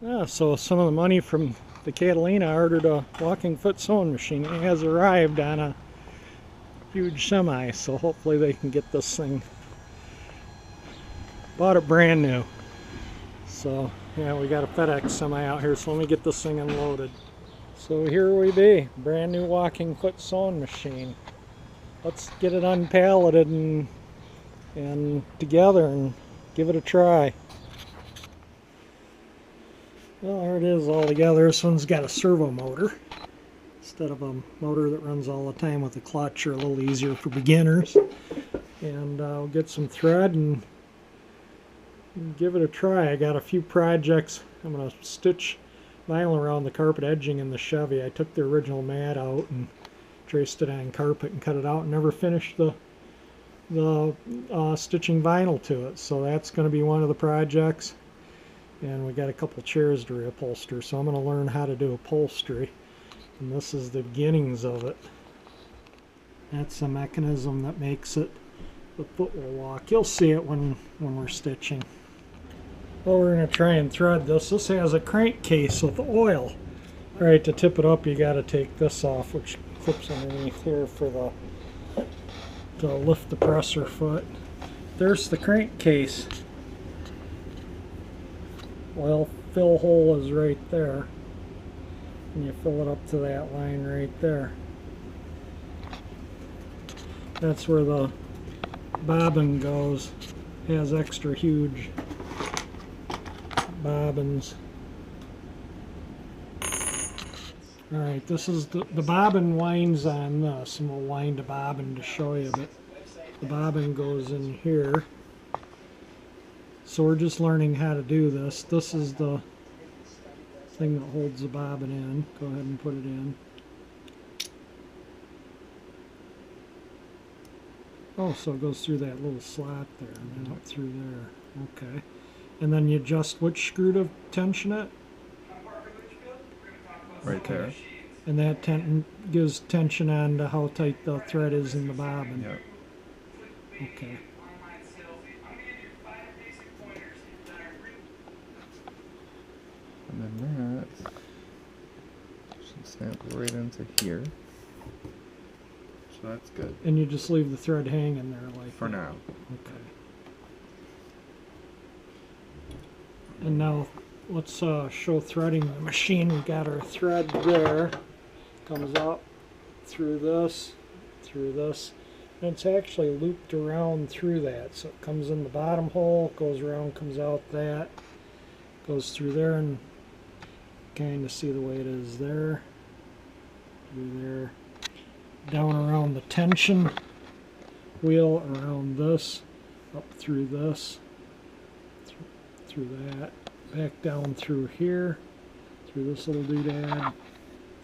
So some of the money from the Catalina ordered a walking foot sewing machine. It has arrived on a huge semi, so hopefully they can get this thing. Bought it brand new. So yeah, we got a FedEx semi out here, so let me get this thing unloaded. So here we be, brand new walking foot sewing machine. Let's get it unpalleted and together and give it a try. Well, there it is all together. This one's got a servo motor instead of a motor that runs all the time with a clutch, or a little easier for beginners. And I'll get some thread and give it a try. I got a few projects. I'm going to stitch vinyl around the carpet edging in the Chevy. I took the original mat out and traced it on carpet and cut it out and never finished the stitching vinyl to it. So that's going to be one of the projects. And we got a couple chairs to reupholster, so I'm going to learn how to do upholstery. And this is the beginnings of it. That's the mechanism that makes it the foot will walk. You'll see it when we're stitching. Well, we're going to try and thread this. This has a crankcase with oil. All right, to tip it up, you got to take this off, which clips underneath here for to lift the presser foot. There's the crankcase. Oil fill hole is right there, and you fill it up to that line right there. That's where the bobbin goes. It has extra huge bobbins. Alright, this is the bobbin winds on this, and we'll wind the bobbin to show you, but the bobbin goes in here. So we're just learning how to do this. This is the thing that holds the bobbin in. Go ahead and put it in. Oh, so it goes through that little slot there and then up through there. Okay. And then you adjust which screw to tension it? Right there. And that gives tension on to how tight the thread is in the bobbin. Yep. Okay. And then that should snap right into here. So that's good. And you just leave the thread hanging there like for that. now. Okay. And now let's show threading the machine. We got our thread there. Comes up through this, and it's actually looped around through that. So it comes in the bottom hole, goes around, comes out that, goes through there, and kind of see the way it is there, through there, down around the tension wheel, around this, up through this, through that, back down through here, through this little doodad,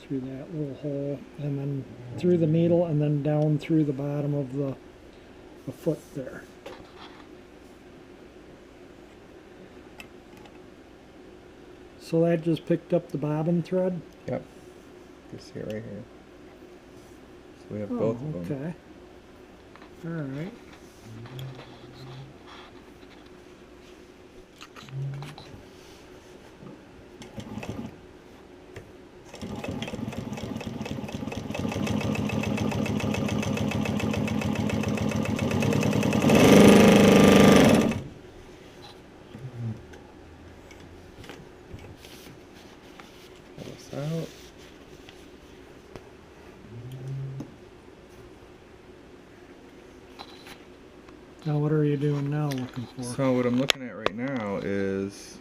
through that little hole, and then through the needle, and then down through the bottom of the foot there. So that just picked up the bobbin thread? Yep. You see it right here. So we have both of them. Okay. Alright. Pull this out. Now what are you doing now looking for? So what I'm looking at right now is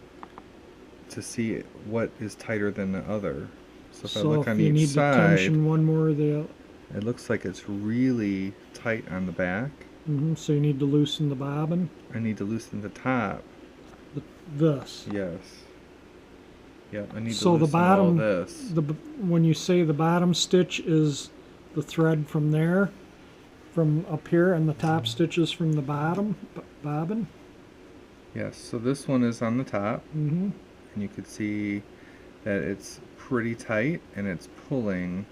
to see what is tighter than the other. So if I look on you each need side, to tension one more of the... it looks like it's really tight on the back. So you need to loosen the bobbin? I need to loosen the top. This? Yes. Yep, I need to So loosen the bottom, all this. when you say the bottom stitch is the thread from there, from up here, and the top stitch is from the bottom bobbin? Yes, so this one is on the top, Mm-hmm. and you can see that it's pretty tight, and it's pulling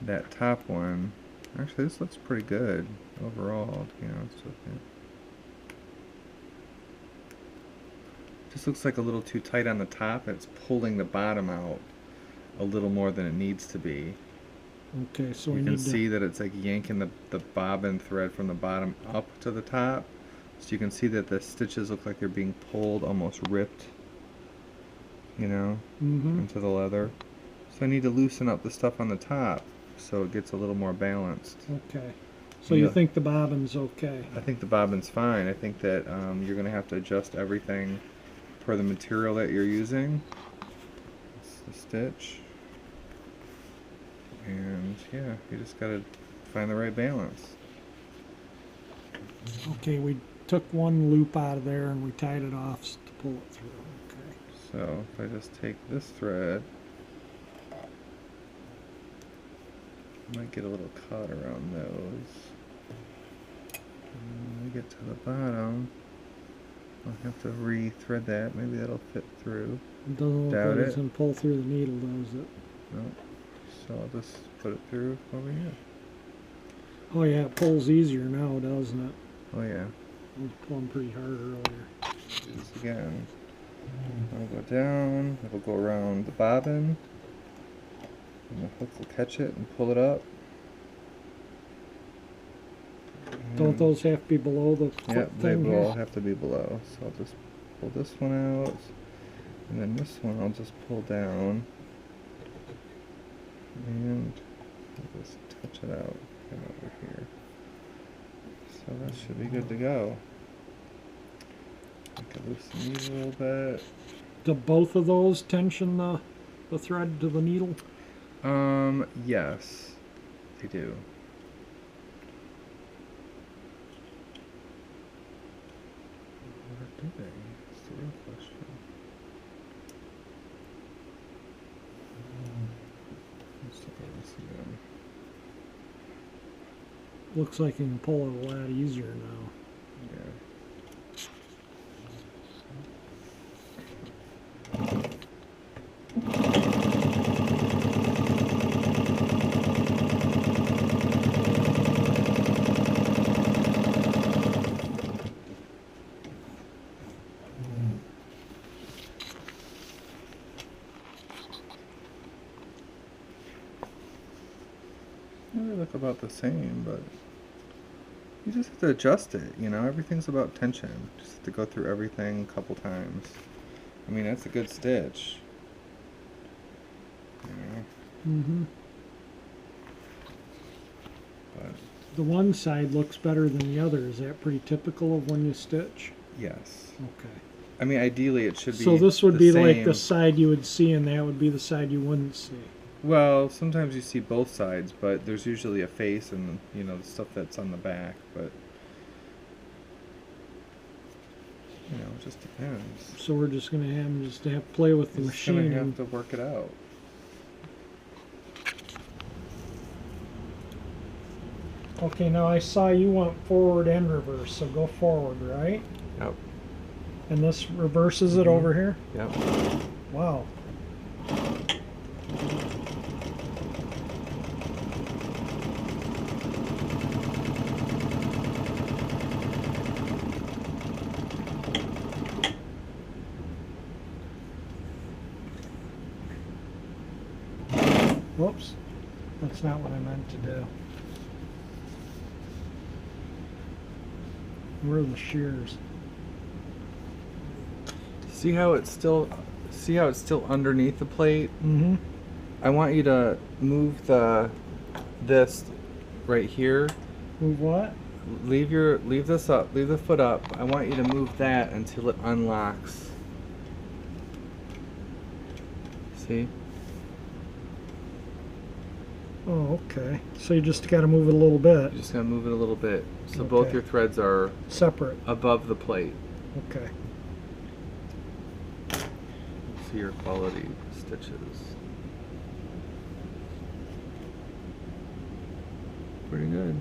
that top one. Actually, this looks pretty good overall, to be honest with you. Just looks like a little too tight on the top. It's pulling the bottom out a little more than it needs to be. Okay, so You we can need see that it's like yanking the bobbin thread from the bottom up to the top. So you can see that the stitches look like they're being pulled, almost ripped, you know, into the leather. So I need to loosen up the stuff on the top so it gets a little more balanced. Okay. So you think the bobbin's okay? I think the bobbin's fine. I think that you're going to have to adjust everything per the material that you're using. It's the stitch. And yeah, you just got to find the right balance. Okay, we took one loop out of there and we tied it off to pull it through. Okay. So if I just take this thread, I might get a little cut around those. And when I get to the bottom, I'll have to re-thread that. Maybe that'll fit through. It doesn't look Doubt like it's it. going to pull through the needle, does it? No. So I'll just put it through over here. Oh yeah, it pulls easier now, doesn't it? Oh yeah. I was pulling pretty hard earlier. Do this again. I'll go down. It'll go around the bobbin. And the hook will catch it and pull it up. Don't those have to be below the Yep, they thing will here? have to be below. So I'll just pull this one out. And then this one I'll just pull down. And I'll just touch it out and over here. So that should be good to go. I can loosen these a little bit. Do both of those tension the thread to the needle? Yes, they do. Or do they? That's the real question. Let's look at this again. Looks like you can pull it a lot easier now. Yeah. They look about the same, but you just have to adjust it, you know, everything's about tension. Just have to go through everything a couple times. I mean, that's a good stitch. You know, but The one side looks better than the other. Is that pretty typical of when you stitch? yes. Okay. I mean, ideally it should be So this would the be like the same. side you would see, and that would be the side you wouldn't see. Well, sometimes you see both sides, but there's usually a face and, you know, the stuff that's on the back, but, you know, it just depends. So we're just going to have to play with the You're just machine. gonna have And, to work it out. okay, now I saw you went forward and reverse, so go forward, right? Yep. And this reverses it over here? Yep. Wow. Whoops. That's not what I meant to do. Where are the shears? See how it's still underneath the plate? Mm-hmm. I want you to move this right here. Move what? Leave this up, leave the foot up. I want you to move that until it unlocks. See? Oh, okay. So you just got to move it a little bit. You just gotta move it a little bit. So both Okay. your threads are Separate. above the plate. Okay. See your quality stitches. Pretty good.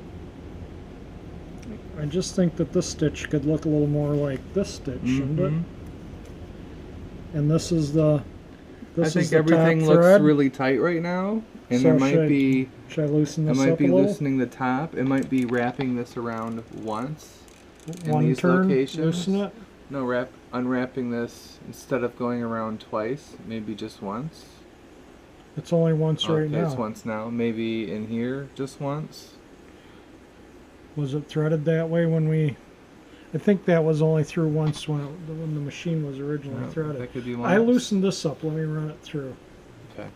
I just think that this stitch could look a little more like this stitch, shouldn't it? And this is the I this think is the everything top looks thread. really tight right now, and So there might be. Should I loosen It this might up be a little? loosening the top. It might be wrapping this around once in One these turn, locations. loosen it. No, unwrapping this instead of going around twice, maybe just once. It's only once right Okay, now. it's once now. Maybe in here just once. Was it threaded that way when we... I think that was only through once when the machine was originally No, threaded. that could be once. I loosened this up. Let me run it through. Okay.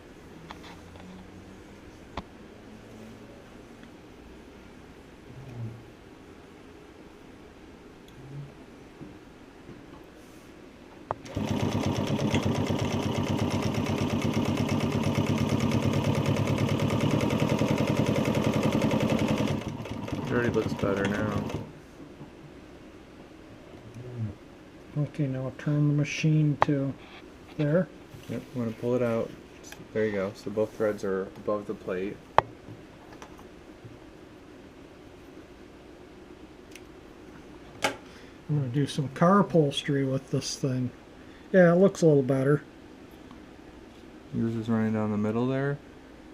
It already looks better now. Okay, now turn the machine to there. Yep, I'm going to pull it out. There you go. So both threads are above the plate. I'm going to do some car upholstery with this thing. Yeah, it looks a little better. Yours is running down the middle there.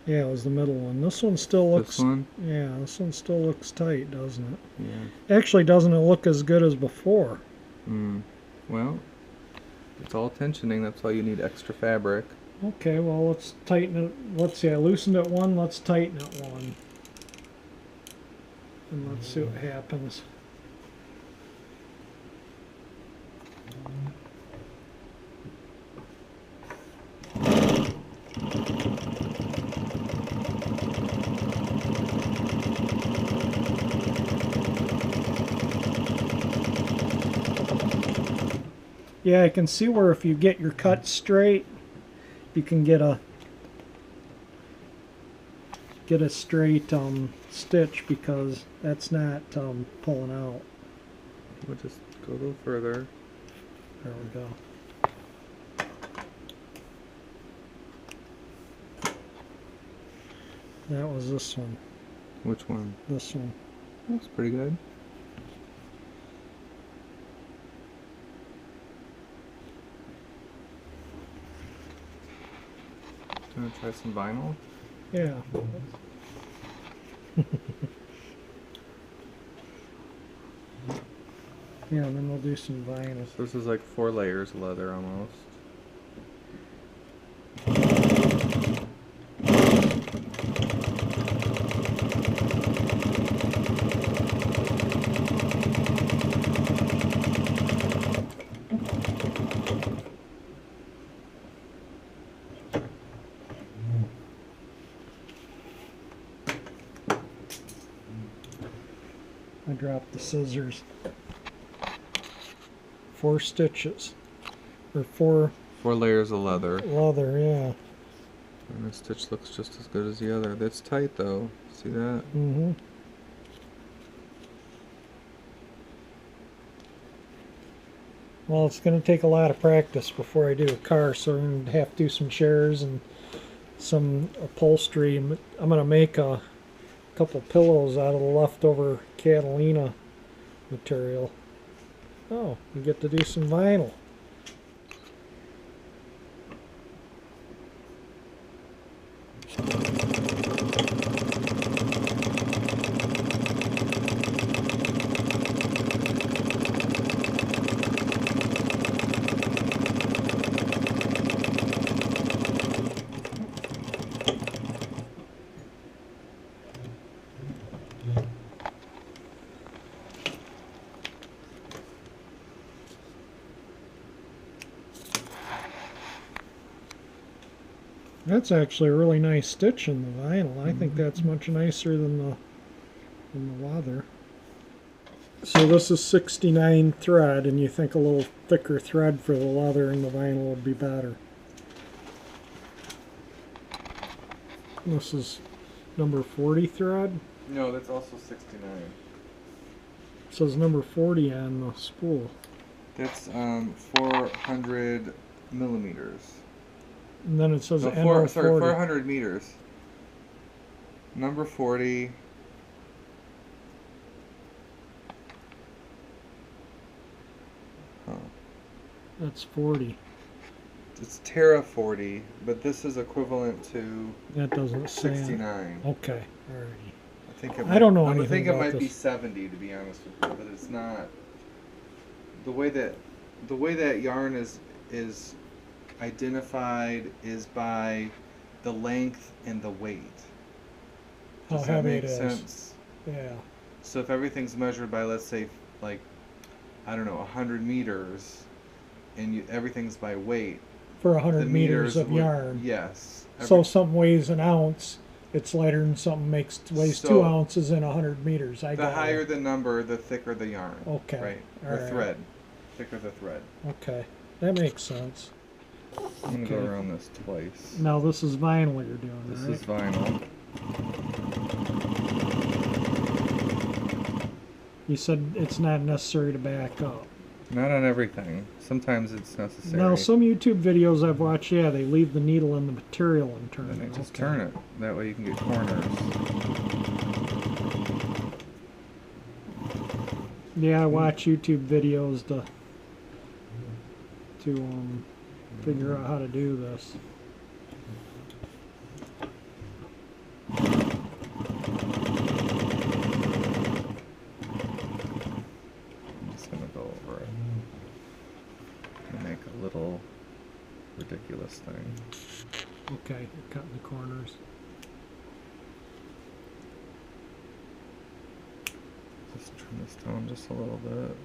Yeah, it was the middle one. This one still looks... This one? Yeah, this one still looks tight, doesn't it? Yeah. Actually, doesn't it look as good as before? Well, it's all tensioning. That's why you need extra fabric. Okay, well, let's tighten it. Let's see, I loosened it one. Let's tighten it one. And let's see what happens. Yeah, I can see where if you get your cut straight, you can get a straight stitch, because that's not pulling out. We'll just go a little further. There we go. That was this one. Which one? This one. Looks pretty good. Gonna try some vinyl? Yeah. Yeah, and then we'll do some vinyl. So this is like 4 layers of leather almost. I dropped the scissors. 4 stitches. Or 4 layers of leather. leather, yeah. And this stitch looks just as good as the other. That's tight though. See that? Mm-hmm. Well, it's going to take a lot of practice before I do a car, so I'm going to have to do some chairs and some upholstery. I'm going to make a couple pillows out of the leftover Catalina material. Oh, we get to do some vinyl. That's actually a really nice stitch in the vinyl. I think that's much nicer than the leather. So this is 69 thread, and you think a little thicker thread for the leather and the vinyl would be better. This is number 40 thread. No, that's also 69. It says number 40 on the spool. That's 400 millimeters. And then it says No, NO40. 400 meters. Number 40. Huh. That's 40. It's Terra 40, but this is equivalent to That doesn't say. 69. Okay, alrighty. I think it I don't know I anything think it about might be this. 70 to be honest with you, but it's not. The way that the way that yarn is identified is by the length and the weight. How Does that heavy make it is. sense? Yeah. So if everything's measured by, let's say, like, I don't know, 100 meters, and everything's by weight, For the 100 meters of would, yarn. yes. So something weighs an ounce, it's lighter than something weighs 2 ounces in 100 meters. I the got higher it. the number, the thicker the yarn. Okay. Right. All Or right. thread. Thicker the thread. Okay. That makes sense. I'm going to go around this twice. Now this is vinyl you're doing, This right? is vinyl. You said it's not necessary to back up. Not on everything. Sometimes it's necessary. Now some YouTube videos I've watched, yeah, they leave the needle in the material and turn Then it. you just turn it. That way you can get corners. Yeah, I watch YouTube videos to figure out how to do this. I'm just going to go over it and make a little ridiculous thing. Okay, you're cutting the corners. Just trim this down just a little bit.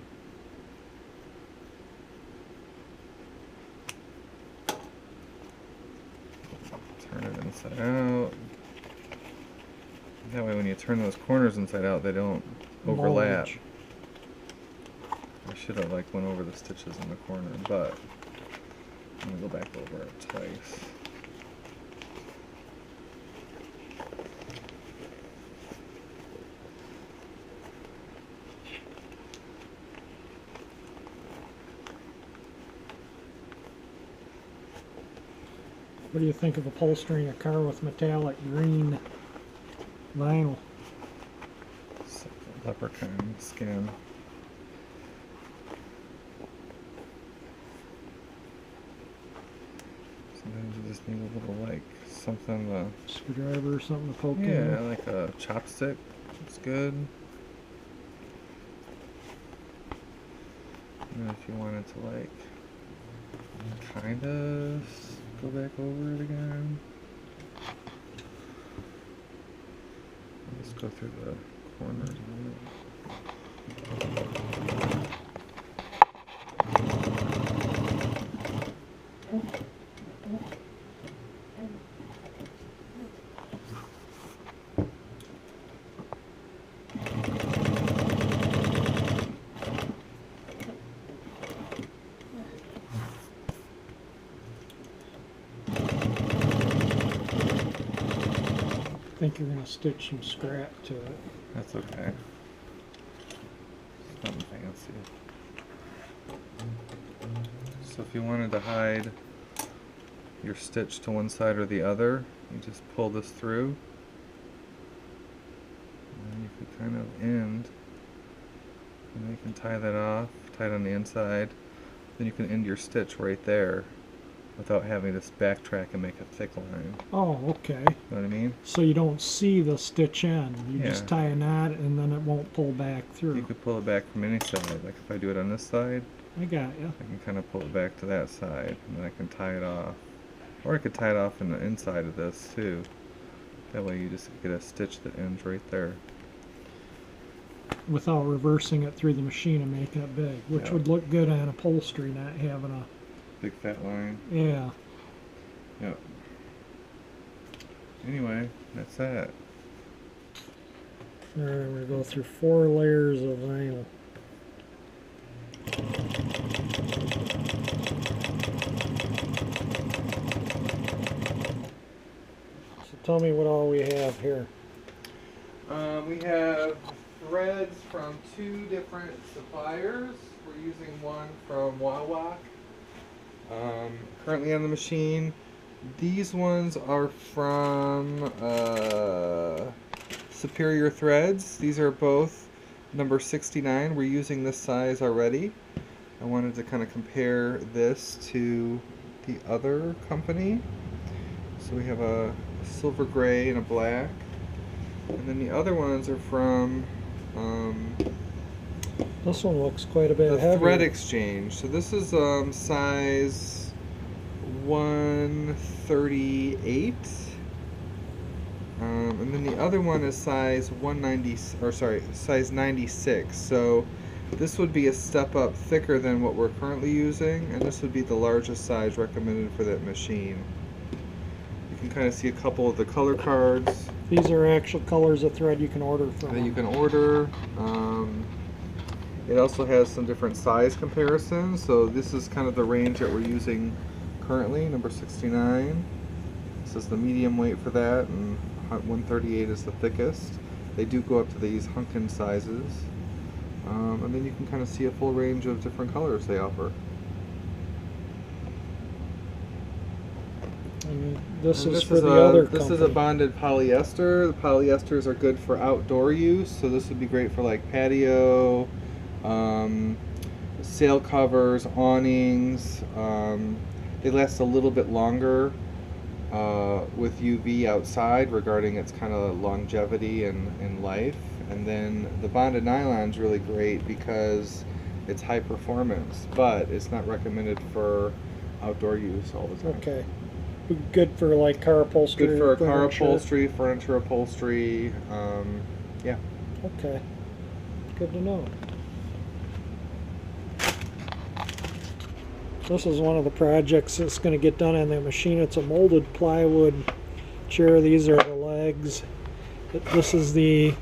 Turn it inside out. That way when you turn those corners inside out, they don't overlap. Mulch. I should have like went over the stitches in the corner, but I'm gonna go back over it twice. What do you think of upholstering a car with metallic green vinyl? It's like a leprechaun skin. Sometimes you just need a little like something to, Screwdriver or something to poke yeah, in? like a chopstick. It's good. And if you wanted to like kind of go back over it again. Let's go through the corners. I think you're going to stitch some scrap to it. That's okay. It's nothing fancy. So if you wanted to hide your stitch to one side or the other, you just pull this through. And then you could kind of end. And then you can tie that off, tie it on the inside. Then you can end your stitch right there without having to backtrack and make a thick line. Oh, okay. You know what I mean? So you don't see the stitch end. You Yeah. just tie a knot and then it won't pull back You through. could pull it back from any side. Like if I do it on this side, I got you. I can kind of pull it back to that side, and then I can tie it off. Or I could tie it off in the inside of this too. That way you just get a stitch that ends right there. Without reversing it through the machine and making it big, which Yeah. would look good on upholstery, not having a, Big fat line. yeah. Yep. Anyway, that's that. Alright, we're going to go through 4 layers of vinyl. So tell me what all we have here. We have threads from 2 different suppliers. We're using one from Wawak. Currently on the machine. These ones are from Superior Threads. These are both number 69. We're using this size already. I wanted to kind of compare this to the other company. So we have a silver gray and a black. And then the other ones are from This one looks quite a bit The heavier. thread exchange. So this is size 138. And then the other one is size 190, or sorry, size 96. So this would be a step up thicker than what we're currently using, and this would be the largest size recommended for that machine. You can kind of see a couple of the color cards These are actual colors of thread you can order from that you them. can order. It also has some different size comparisons. So this is kind of the range that we're using currently, number 69. This is the medium weight for that, and 138 is the thickest. They do go up to these Hunkin sizes. And then you can kind of see a full range of different colors they offer. And this And is for the other company. This is a bonded polyester. The polyesters are good for outdoor use, so this would be great for like patio, sail covers, awnings. They last a little bit longer with UV outside regarding its kind of longevity and life. And then the bonded nylon is really great because it's high performance, but it's not recommended for outdoor use all the time. Okay. Good for like car upholstery. Good for car furniture. upholstery, furniture upholstery. Yeah. Okay. Good to know. This is one of the projects that's going to get done on that machine. It's a molded plywood chair. These are the legs. This is the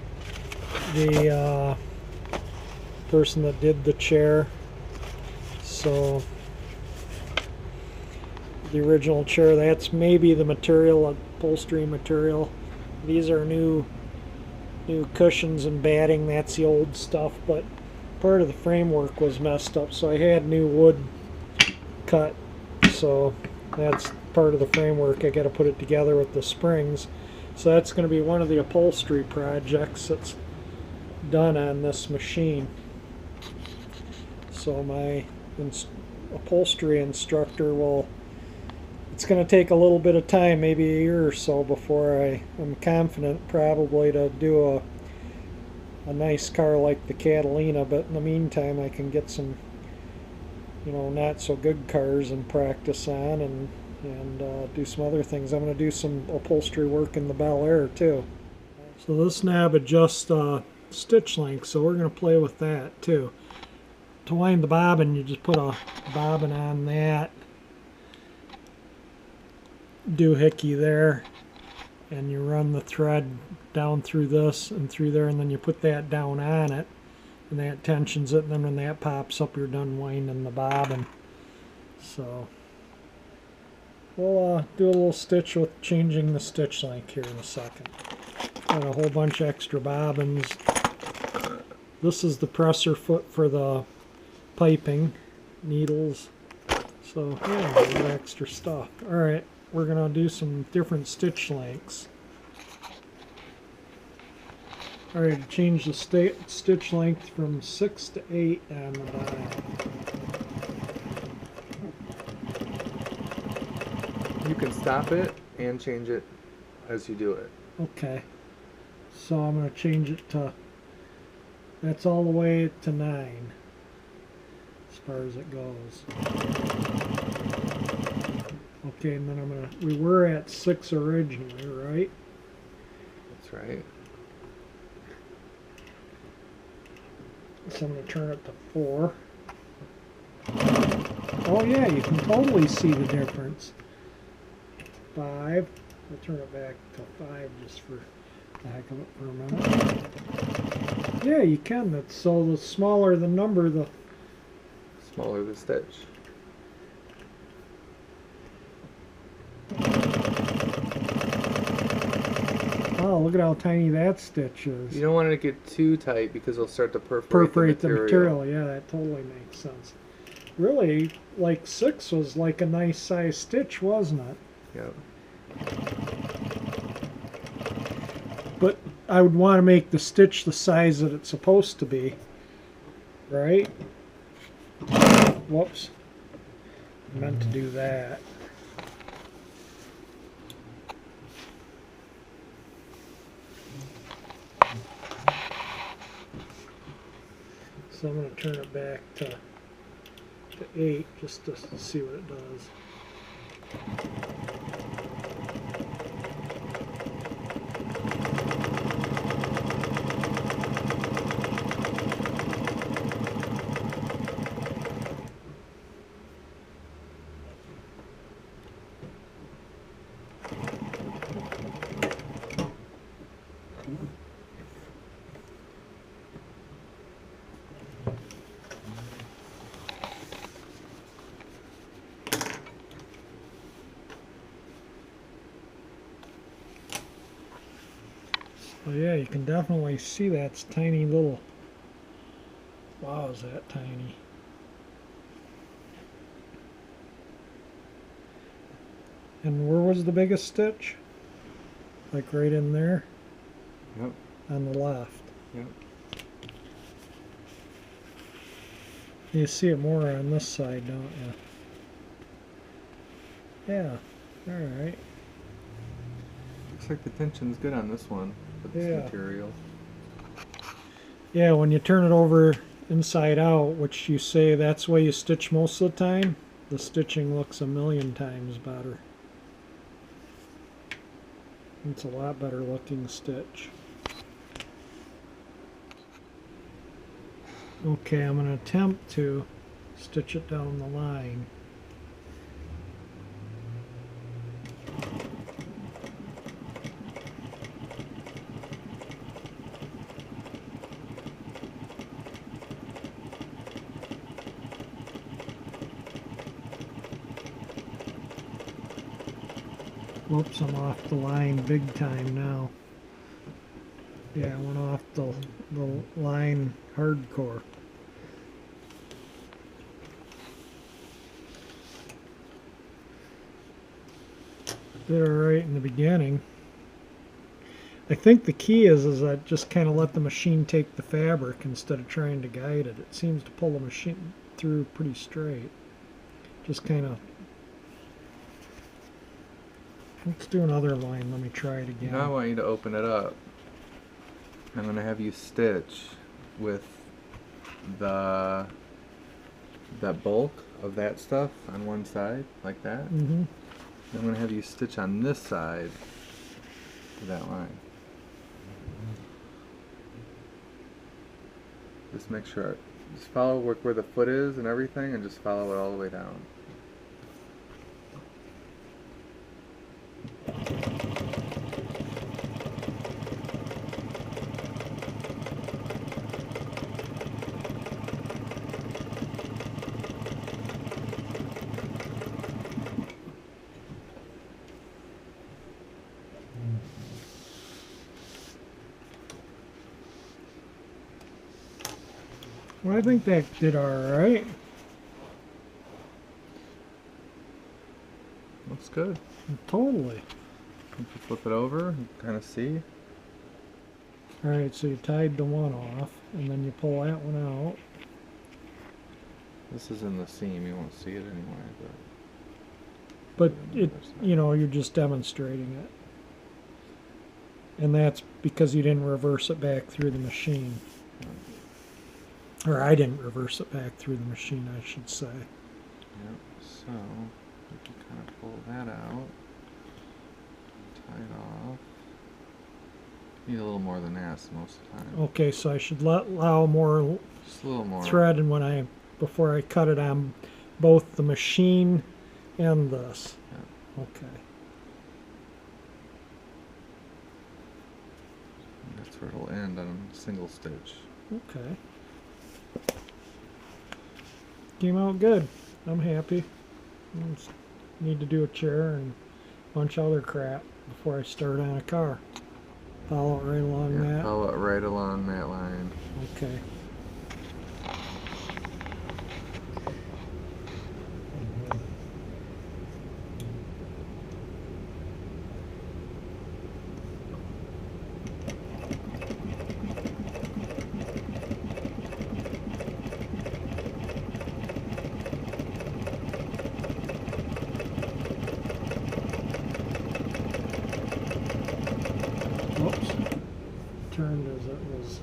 person that did the chair. So the original chair, that's maybe the material, upholstery material. These are new cushions and batting. That's the old stuff, but part of the framework was messed up, so I had new wood cut. So that's part of the framework. I got to put it together with the springs. So that's going to be one of the upholstery projects that's done on this machine. So my upholstery instructor will, it's going to take a little bit of time, maybe a year or so, before I'm confident probably to do a nice car like the Catalina. But in the meantime, I can get some, you know, not so good cars and practice on and do some other things. I'm going to do some upholstery work in the Bel Air too. So this knob adjusts stitch length, so we're going to play with that too. To wind the bobbin, you just put a bobbin on that doohickey there, and you run the thread down through this and through there, and then you put that down on it, and that tensions it, and then when that pops up, you're done winding the bobbin. So we'll do a little stitch with changing the stitch length here in a second. Got a whole bunch of extra bobbins. This is the presser foot for the piping needles. So yeah, a lot of extra stuff. Alright, we're going to do some different stitch lengths. Alright, to change the stitch length from 6 to 8 on the bottom. You can stop it and change it as you do it. Okay, so I'm going to change it to, that's all the way to 9 as far as it goes. Okay, and then I'm going to, we were at 6 originally, right? That's right. So I'm going to turn it to 4. Oh yeah, you can totally see the difference. 5. I'll turn it back to 5 just for the heck of it for a minute. Yeah, you can. That's, so the smaller the number, the Smaller the stitch. oh, look at how tiny that stitch is. You don't want it to get too tight because it'll start to perforate The material. Yeah, that totally makes sense. Really, like 6 was like a nice size stitch, wasn't it? Yep. But I would want to make the stitch the size that it's supposed to be, right? Whoops. I meant to do that. So I'm going to turn it back to 8 just to see what it does. Oh yeah, you can definitely see that's tiny little. Wow, is that tiny? And where was the biggest stitch? Like right in there? Yep. On the left. Yep. You see it more on this side, don't you? Yeah. Alright. Looks like the tension's good on this one with this Yeah. material. Yeah, when you turn it over inside out, which you say that's the way you stitch most of the time, the stitching looks a million times better. It's a lot better looking stitch. Okay, I'm going to attempt to stitch it down the line. Whoops, I'm off the line big time now. Yeah, I went off the line hardcore. Did alright in the beginning. I think the key is I just kind of let the machine take the fabric instead of trying to guide it. It seems to pull the machine through pretty straight. Just kind of. Let's do another line. Let me try it again. Now I want you to open it up. I'm going to have you stitch with that bulk of that stuff on one side, like that. Mm-hmm. I'm going to have you stitch on this side to that line. Just make sure, just follow where the foot is and everything, and just follow it all the way down. Well, I think that did alright. Looks good. Totally. If you flip it over, you kind of see. Alright, so you tied the one off, and then you pull that one out. This is in the seam, you won't see it anyway, But it, you know, you're just demonstrating it. And that's because you didn't reverse it back through the machine. Or I didn't reverse it back through the machine, I should say. Yep, so we can kind of pull that out, tie it off. Need a little more than that most of the time. Okay, so I should allow more Just a little more. thread and before I cut it on both the machine and this. Yeah. Okay. And that's where it'll end on a single stitch. Okay. Came out good. I'm happy. Just need to do a chair and a bunch of other crap before I start on a car. Follow it right along that. Follow it right along that line. Okay. Whoops. Turned as it was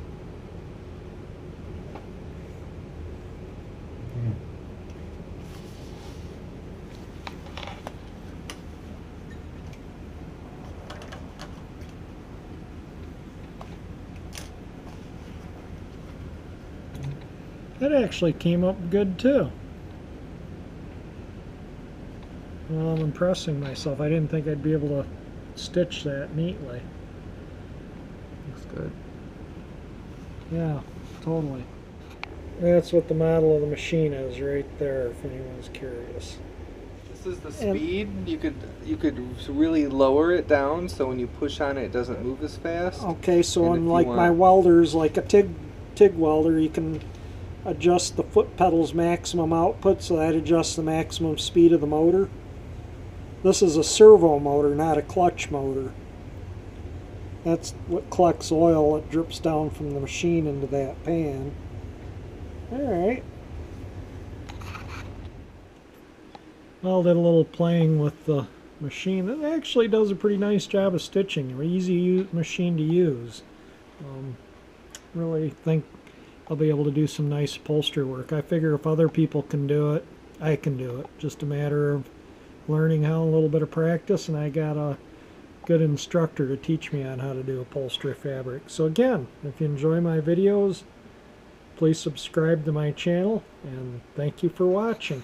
That actually came up good too. Well, I'm impressing myself. I didn't think I'd be able to stitch that neatly. Looks good. Yeah, totally. That's what the model of the machine is right there, if anyone's curious. This is the speed. You could really lower it down so when you push on it, it doesn't move as fast. Okay, so And if unlike you my want- welders, like a TIG welder, you can adjust the foot pedal's maximum output, so that adjusts the maximum speed of the motor. This is a servo motor, not a clutch motor. That's what collects oil that drips down from the machine into that pan. Alright. Well, did a little playing with the machine. It actually does a pretty nice job of stitching. An easy machine to use. Really think I'll be able to do some nice upholstery work. I figure if other people can do it, I can do it. Just a matter of learning how, a little bit of practice, and I got a good instructor to teach me on how to do upholstery fabric. So again, if you enjoy my videos, please subscribe to my channel, and thank you for watching.